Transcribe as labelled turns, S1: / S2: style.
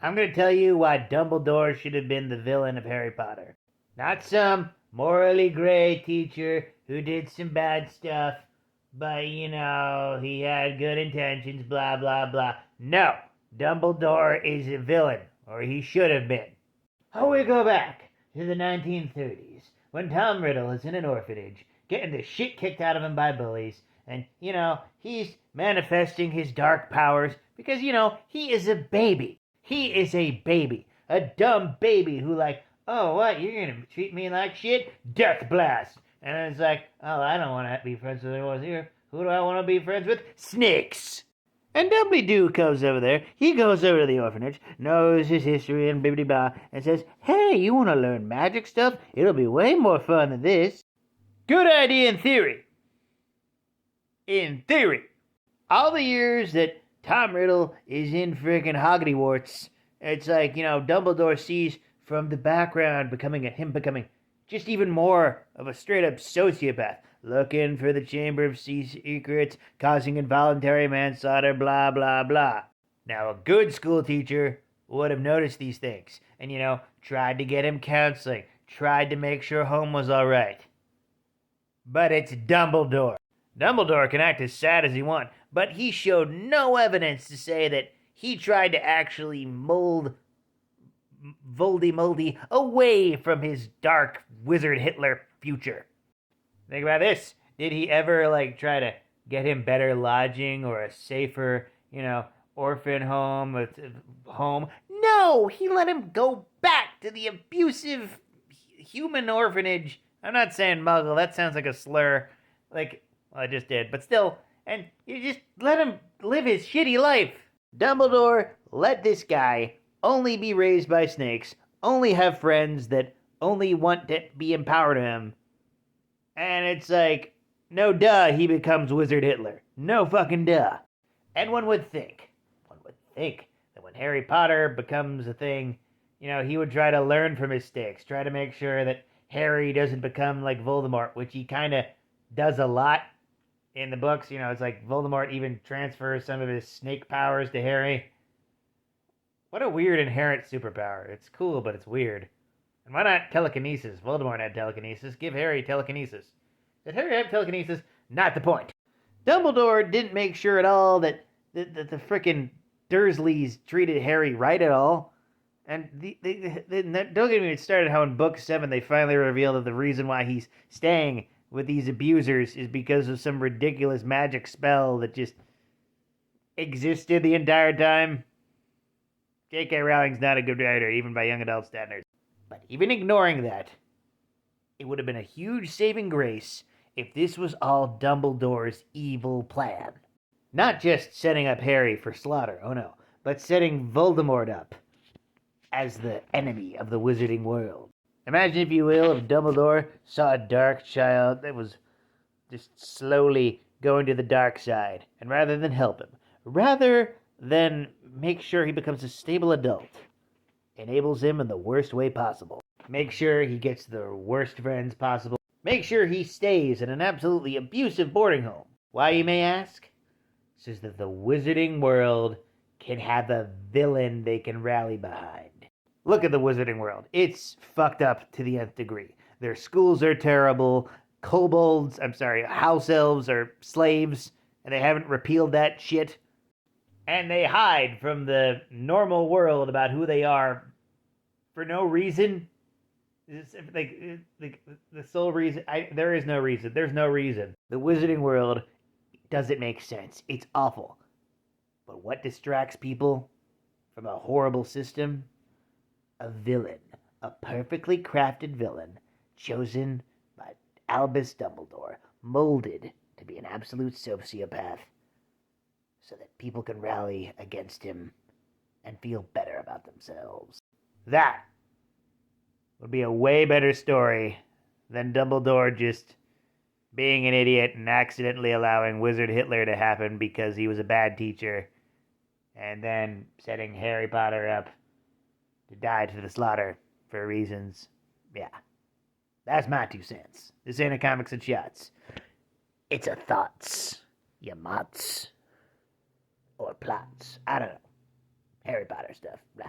S1: I'm going to tell you why Dumbledore should have been the villain of Harry Potter. Not some morally gray teacher who did some bad stuff, but, he had good intentions, blah, blah, blah. No, Dumbledore is a villain, or he should have been. Oh, we go back to the 1930s, when Tom Riddle is in an orphanage, getting the shit kicked out of him by bullies, and, he's manifesting his dark powers because, he is a baby. He is a baby. A dumb baby who oh, what, you're gonna treat me like shit? Death blast! And it's like, oh, I don't want to be friends with anyone here. Who do I want to be friends with? Snakes! And Dumbledore goes over there. He goes over to the orphanage, knows his history and bibbidi blah, and says, hey, you want to learn magic stuff? It'll be way more fun than this. Good idea in theory. In theory. All the years that Tom Riddle is in friggin' Hogwarts, it's like, Dumbledore sees from the background him becoming just even more of a straight-up sociopath, looking for the Chamber of Secrets, causing involuntary manslaughter, blah, blah, blah. Now, a good school teacher would have noticed these things and, tried to get him counseling, tried to make sure home was all right. But it's Dumbledore. Dumbledore can act as sad as he wants, but he showed no evidence to say that he tried to actually mold Voldemort away from his dark wizard Hitler future. Think about this. Did he ever, try to get him better lodging or a safer, orphan home? No! He let him go back to the abusive human orphanage. I'm not saying muggle. That sounds like a slur. I just did. But still, and you just let him live his shitty life. Dumbledore let this guy only be raised by snakes, only have friends that only want to be empowered to him. And it's like, no duh, he becomes Wizard Hitler. No fucking duh. And one would think that when Harry Potter becomes a thing, he would try to learn from his mistakes, try to make sure that Harry doesn't become like Voldemort, which he kind of does a lot in the books. It's like Voldemort even transfers some of his snake powers to Harry. What a weird inherent superpower. It's cool, but it's weird. And why not telekinesis? Voldemort had telekinesis. Give Harry telekinesis. Did Harry have telekinesis? Not the point. Dumbledore didn't make sure at all that the frickin' Dursleys treated Harry right at all. And don't get me started how in book 7 they finally reveal that the reason why he's staying with these abusers is because of some ridiculous magic spell that just existed the entire time. J.K. Rowling's not a good writer, even by young adult standards. But even ignoring that, it would have been a huge saving grace if this was all Dumbledore's evil plan. Not just setting up Harry for slaughter, oh no, but setting Voldemort up as the enemy of the wizarding world. Imagine, if you will, if Dumbledore saw a dark child that was just slowly going to the dark side, and rather than help him, rather than make sure he becomes a stable adult, enables him in the worst way possible. Make sure he gets the worst friends possible. Make sure he stays in an absolutely abusive boarding home. Why, you may ask? So that the wizarding world can have a villain they can rally behind. Look at the wizarding world. It's fucked up to the nth degree. Their schools are terrible. House elves are slaves, and they haven't repealed that shit. And they hide from the normal world about who they are for no reason. It's the sole reason. There is no reason. There's no reason. The wizarding world doesn't make sense. It's awful. But what distracts people from a horrible system? A villain. A perfectly crafted villain chosen by Albus Dumbledore, molded to be an absolute sociopath, so that people can rally against him and feel better about themselves. That would be a way better story than Dumbledore just being an idiot and accidentally allowing Wizard Hitler to happen because he was a bad teacher, and then setting Harry Potter up to die to the slaughter for reasons. Yeah. That's my 2 cents. This ain't a comics and shots. It's a thoughts, ya mots. Or plots. I don't know. Harry Potter stuff. Blah.